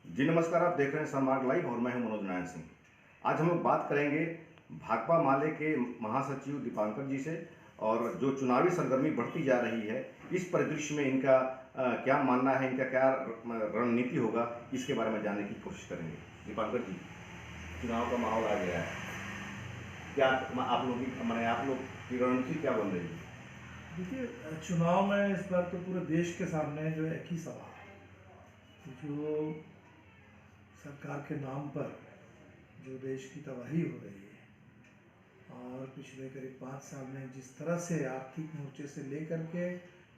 जी नमस्कार, आप देख रहे हैं सनमार्ग लाइव और मैं हूं मनोज नारायण सिंह। आज हम लोग बात करेंगे भाकपा माले के महासचिव दीपांकर जी से, और जो चुनावी सरगर्मी बढ़ती जा रही है इस परिदृश्य में इनका क्या मानना है, इनका क्या रणनीति होगा, इसके बारे में जानने की कोशिश करेंगे। दीपांकर जी, चुनाव का माहौल आ गया है, क्या आप लोग की रणनीति क्या बन रही है? देखिए, चुनाव में इस बार तो पूरे देश के सामने जो एक ही सवाल है, जो सरकार के नाम पर जो देश की तबाही हो रही है और पिछले करीब 5 साल में जिस तरह से आर्थिक मोर्चे से लेकर के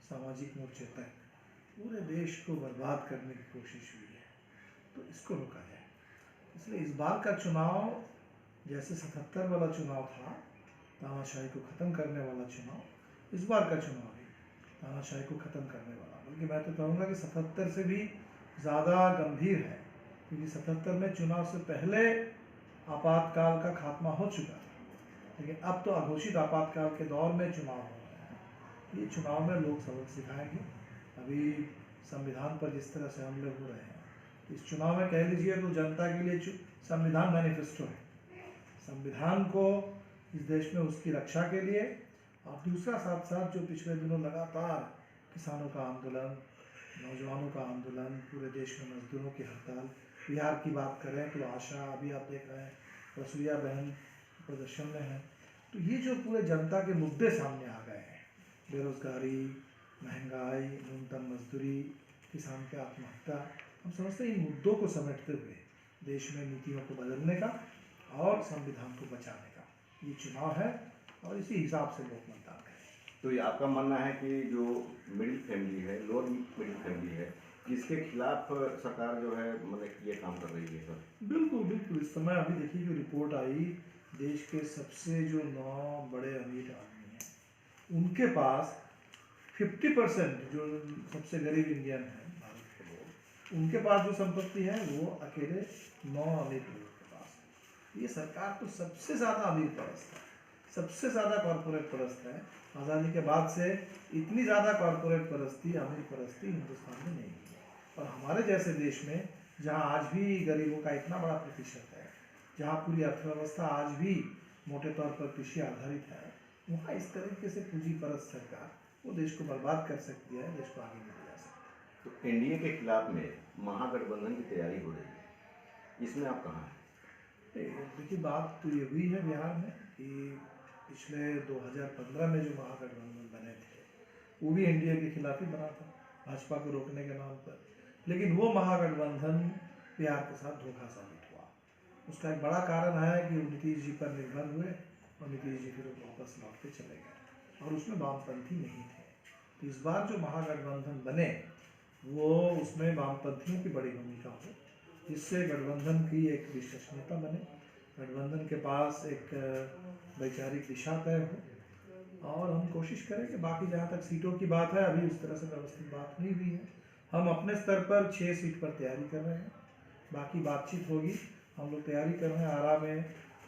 सामाजिक मोर्चे तक पूरे देश को बर्बाद करने की कोशिश हुई है, तो इसको रोका जाए। इसलिए इस बार का चुनाव जैसे 77 वाला चुनाव था, तानाशाही को ख़त्म करने वाला चुनाव, इस बार का चुनाव भी तानाशाही को ख़त्म करने वाला, बल्कि मैं तो कहूँगा कि 77 से भी ज़्यादा गंभीर है, क्योंकि 77 में चुनाव से पहले आपातकाल का खात्मा हो चुका था, लेकिन अब तो अघोषित आपातकाल के दौर में चुनाव हो रहे हैं। ये चुनाव में लोग सबक सिखाएंगे। अभी संविधान पर जिस तरह से हमले हो रहे हैं, इस चुनाव में कह लीजिए तो जनता के लिए संविधान मैनिफेस्टो है। संविधान को इस देश में उसकी रक्षा के लिए, और दूसरा साथ साथ जो पिछले दिनों लगातार किसानों का आंदोलन, नौजवानों का आंदोलन, पूरे देश में मजदूरों की हड़ताल, बिहार की बात करें तो आशा, अभी आप देख रहे हैं रसोईया बहन प्रदर्शन में है, तो ये जो पूरे जनता के मुद्दे सामने आ गए हैं, बेरोजगारी, महंगाई, न्यूनतम मजदूरी, किसान की आत्महत्या, हम समझते हैं इन मुद्दों को समेटते हुए देश में नीतियों को बदलने का और संविधान को बचाने का ये चुनाव है, और इसी हिसाब से लोग मतदान करें। तो ये आपका मानना है कि जो मिडिल फैमिली है, लोअर मिडिल फैमिली है, इसके खिलाफ सरकार जो है मतलब ये काम कर रही है सर? बिल्कुल बिल्कुल। इस समय अभी देखिए जो रिपोर्ट आई, देश के सबसे जो 9 बड़े अमीर आदमी हैं उनके पास 50% जो सबसे गरीब इंडियन है भारत के लोग, उनके पास जो संपत्ति है वो अकेले 9 अमीर लोगों के पास है। ये सरकार तो सबसे ज़्यादा अमीर परस्त है, सबसे ज़्यादा कॉरपोरेट परस्त है। आज़ादी के बाद से इतनी ज़्यादा कॉरपोरेट परस्ती, अमीर परस्ती हिंदुस्तान में नहीं है। और हमारे जैसे देश में जहाँ आज भी गरीबों का इतना बड़ा प्रतिशत है, जहाँ पूरी अर्थव्यवस्था आज भी मोटे तौर पर कृषि आधारित है, वहाँ इस तरीके से पूंजीपरस्त सरकार वो देश को बर्बाद कर सकती है, देश को आगे नहीं ले जा सकती। तो एनडीए के खिलाफ में महागठबंधन की तैयारी हो रही है, इसमें आप कहाँ हैं? देखिए, बात तो ये हुई है बिहार में कि पिछले 2015 में जो महागठबंधन बने थे वो भी एनडीए के खिलाफ ही बना था, भाजपा को रोकने के नाम पर, लेकिन वो महागठबंधन बिहार के साथ धोखा साबित हुआ। उसका एक बड़ा कारण है कि नीतीश जी पर निर्भर हुए और नीतीश जी फिर वापस लौट के चले गए, और उसमें वामपंथी नहीं थे। तो इस बार जो महागठबंधन बने वो उसमें वामपंथियों की बड़ी भूमिका हो, जिससे गठबंधन की एक विश्वसनीयता बने, गठबंधन के पास एक वैचारिक दिशा तय हो, और हम कोशिश करें कि बाकी जहाँ तक सीटों की बात है, अभी उस तरह से व्यवस्थित बात नहीं हुई है। हम अपने स्तर पर 6 सीट पर तैयारी कर रहे हैं, बाकी बातचीत होगी। हम लोग तैयारी कर रहे हैं, आरा में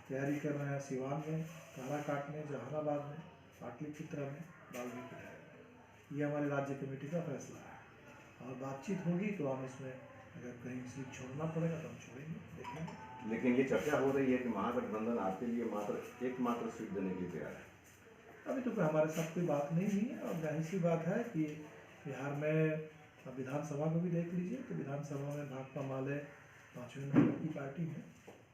तैयारी कर रहे हैं, सिवान में, काराकाट में, जहानाबाद में, पाटलिपुत्र में, वाल्मीकि नगर में। ये हमारे राज्य कमेटी का फैसला है, और बातचीत होगी तो हम इसमें अगर कहीं सीट छोड़ना पड़ेगा तो हम छोड़ेंगे, देखेंगे। लेकिन ये चर्चा हो रही है कि महागठबंधन आपके लिए एकमात्र सीट देने के लिए तैयार है। अभी तो कोई हमारे साथ कोई बात नहीं हुई है, और जाहिर सी बात है कि बिहार में अब विधानसभा को भी देख लीजिए, तो विधानसभा में भाकपा माले 5वें नंबर की पार्टी है,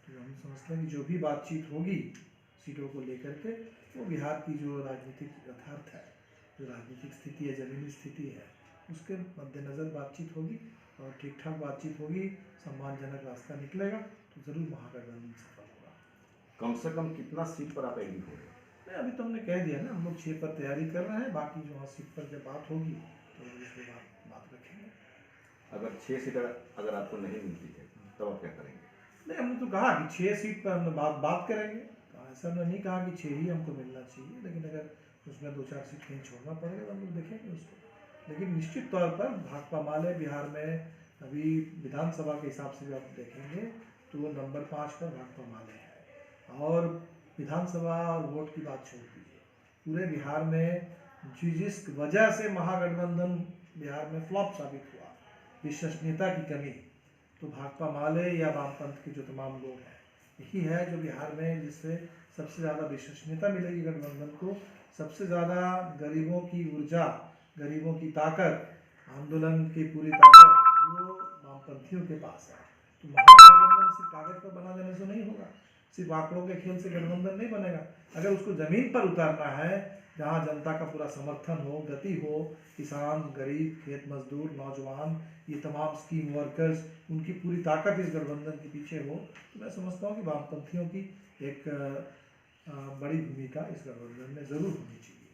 तो हम समझते हैं कि जो भी बातचीत होगी सीटों को लेकर के, वो बिहार की जो राजनीतिक यथार्थ है, जो राजनीतिक स्थिति है, ज़मीनी स्थिति है, उसके मद्देनज़र बातचीत होगी, और ठीक ठाक बातचीत होगी, सम्मानजनक रास्ता निकलेगा तो ज़रूर महागठबंधन सफल होगा। कम से कम कितना सीट पर आप एग्री हो रहे हैं? नहीं, अभी तो हमने कह दिया ना, हम लोग 6 पर तैयारी कर रहे हैं, बाकी जो वहाँ सीट पर जब बात होगी तो उसके बाद बात रखेंगे। अगर 6 सीट अगर आपको नहीं मिलती है तब आप क्या करेंगे? नहीं, हमने तो कहा कि 6 सीट पर हम बात करेंगे, तो ऐसा हमने नहीं कहा कि 6 ही हमको मिलना चाहिए, लेकिन अगर उसमें 2-4 सीट कहीं छोड़ना पड़ेगा तो हम लोग देखेंगे उसको। लेकिन निश्चित तौर पर भाकपा माले बिहार में अभी विधानसभा के हिसाब से जब देखेंगे तो वो नंबर 5 पर भाकपा माले है। और विधानसभा और वोट की बात छोड़ दीजिए, पूरे बिहार में जिस वजह से महागठबंधन बिहार में फ्लॉप साबित हुआ, विश्वसनीयता की कमी, तो भाकपा माले या वामपंथ के जो तमाम लोग हैं, यही है जो बिहार में जिससे सबसे ज़्यादा विश्वसनीयता मिलेगी गठबंधन को, सबसे ज़्यादा गरीबों की ऊर्जा, गरीबों की ताकत, आंदोलन की पूरी ताकत वो वामपंथियों के पास है। तो महागठबंधन सिर्फ कागज पर बना देने से नहीं होगा, सिर्फ आंकड़ों के खेल से गठबंधन नहीं बनेगा। अगर उसको ज़मीन पर उतारना है, जहाँ जनता का पूरा समर्थन हो, गति हो, किसान, गरीब, खेत मजदूर, नौजवान, ये तमाम स्कीम वर्कर्स, उनकी पूरी ताकत इस गठबंधन के पीछे हो, तो मैं समझता हूँ कि वामपंथियों की एक बड़ी भूमिका इस गठबंधन में ज़रूर होनी चाहिए।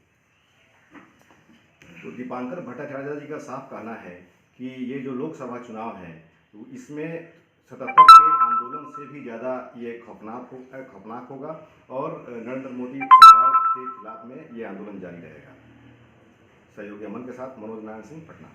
तो दीपांकर भट्टाचार्य जी का साफ कहना है कि ये जो लोकसभा चुनाव है, तो इसमें 77 के आंदोलन से भी ज़्यादा ये खौफनाक होगा और नरेंद्र मोदी सरकार के खिलाफ में ये आंदोलन जारी रहेगा। सहयोगी अमन के साथ मनोज नारायण सिंह, पटना।